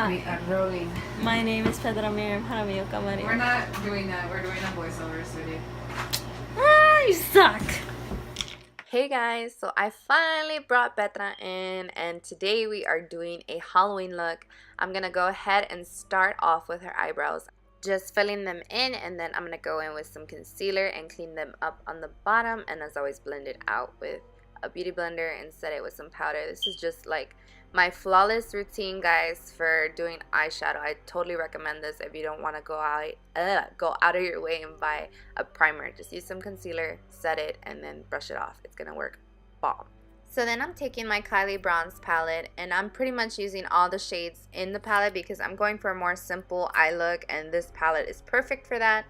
We are rolling. My name is Pedra Miriam Jaramillo Camarillo. We're not doing that. We're doing a voiceover studio. Ah, you suck. Hey guys, so I finally brought Petra in and today we are doing a Halloween look. I'm gonna go ahead and start off with her eyebrows. Just filling them in, and then I'm gonna go in with some concealer and clean them up on the bottom, and as always blend it out with a beauty blender and set it with some powder. This is just like my flawless routine, guys, for doing eyeshadow. I totally recommend this if you don't want to go out of your way and buy a primer. Just use some concealer, set it, and then brush it off. It's gonna work bomb. So then I'm taking my Kylie Bronze palette and I'm pretty much using all the shades in the palette because I'm going for a more simple eye look, and this palette is perfect for that.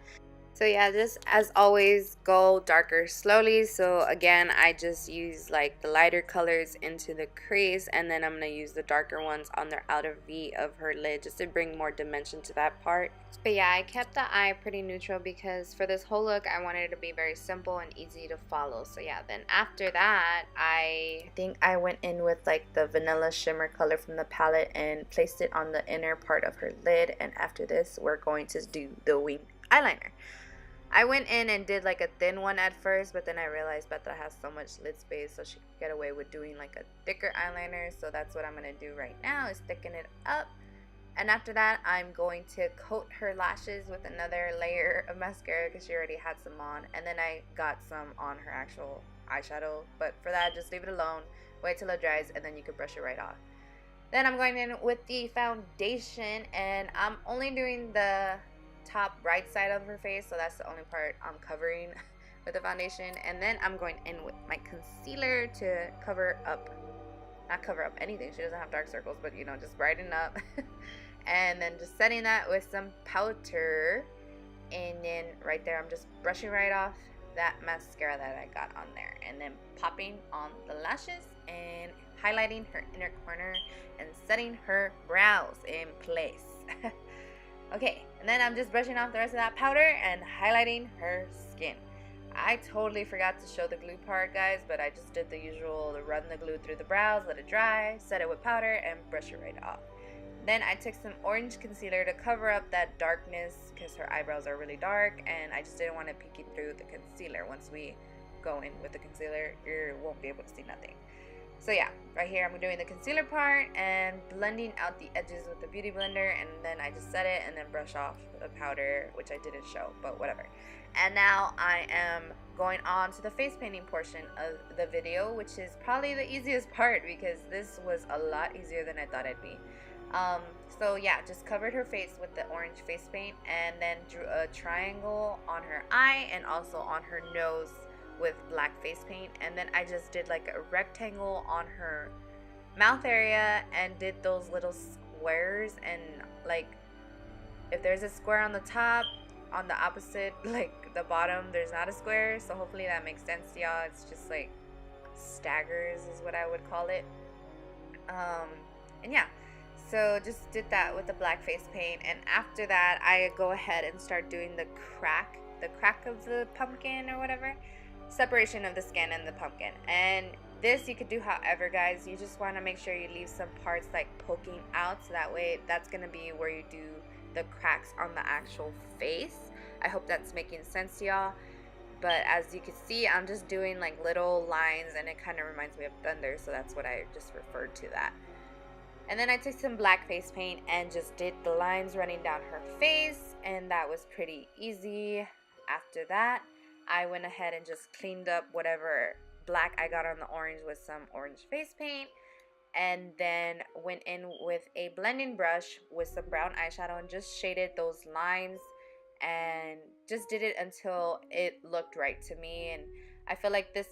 So yeah, just as always, go darker slowly. So again, I just use like the lighter colors into the crease, and then I'm going to use the darker ones on the outer V of her lid just to bring more dimension to that part. But yeah, I kept the eye pretty neutral because for this whole look, I wanted it to be very simple and easy to follow. So yeah, then after that, I think I went in with like the vanilla shimmer color from the palette and placed it on the inner part of her lid. And after this, we're going to do the wing eyeliner. I went in and did like a thin one at first, but then I realized Petra has so much lid space, so she could get away with doing like a thicker eyeliner. So that's what I'm going to do right now, is thicken it up. And after that, I'm going to coat her lashes with another layer of mascara because she already had some on. And then I got some on her actual eyeshadow. But for that, just leave it alone, wait till it dries, and then you can brush it right off. Then I'm going in with the foundation, and I'm only doing the top right side of her face, so that's the only part I'm covering with the foundation. And then I'm going in with my concealer to not cover up anything, she doesn't have dark circles, but you know, just brighten up. And then just setting that with some powder, and then right there I'm just brushing right off that mascara that I got on there, and then popping on the lashes and highlighting her inner corner and setting her brows in place. Okay, and then I'm just brushing off the rest of that powder and highlighting her skin. I totally forgot to show the glue part, guys, but I just did the usual, run the glue through the brows, let it dry, set it with powder, and brush it right off. Then I took some orange concealer to cover up that darkness because her eyebrows are really dark, and I just didn't want it peeking through the concealer. Once we go in with the concealer, you won't be able to see nothing. So yeah, right here I'm doing the concealer part and blending out the edges with the beauty blender, and then I just set it and then brush off the powder, which I didn't show, but whatever. And now I am going on to the face painting portion of the video, which is probably the easiest part because this was a lot easier than I thought it'd be. So yeah, just covered her face with the orange face paint and then drew a triangle on her eye and also on her nose with black face paint. And then I just did like a rectangle on her mouth area and did those little squares, and like if there's a square on the top, on the opposite, like the bottom, there's not a square. So hopefully that makes sense to y'all. It's just like staggers is what I would call it. And yeah, so just did that with the black face paint. And after that, I go ahead and start doing the crack of the pumpkin or whatever, separation of the skin and the pumpkin. And this you could do however, guys. You just want to make sure you leave some parts like poking out, so that way that's going to be where you do the cracks on the actual face. I hope that's making sense to y'all. But as you can see, I'm just doing like little lines, and it kind of reminds me of thunder, so that's what I just referred to that. And then I took some black face paint and just did the lines running down her face, and that was pretty easy. After that, I went ahead and just cleaned up whatever black I got on the orange with some orange face paint, and then went in with a blending brush with some brown eyeshadow and just shaded those lines and just did it until it looked right to me. And I feel like this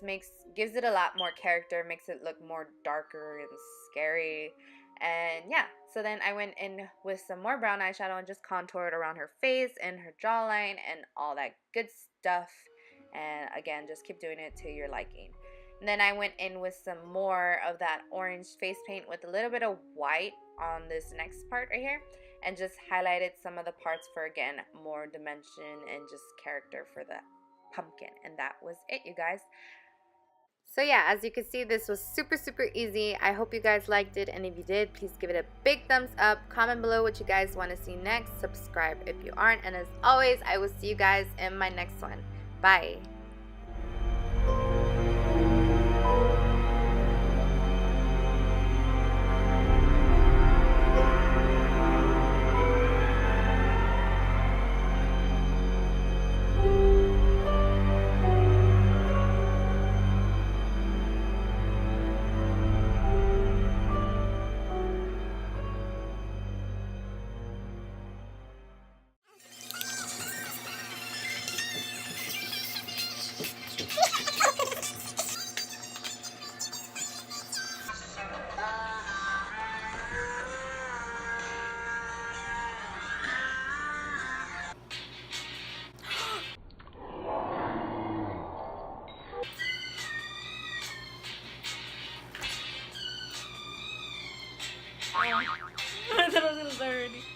gives it a lot more character, makes it look more darker and scary. And yeah, so then I went in with some more brown eyeshadow and just contoured around her face and her jawline and all that good stuff. And again, just keep doing it to your liking. And then I went in with some more of that orange face paint with a little bit of white on this next part right here, and just highlighted some of the parts for, again, more dimension and just character for the pumpkin. And that was it, you guys. So yeah, as you can see, this was super easy. I hope you guys liked it, and if you did, please give it a big thumbs up. Comment below what you guys want to see next. Subscribe if you aren't, and as always, I will see you guys in my next one. Bye. I thought I was gonna start already.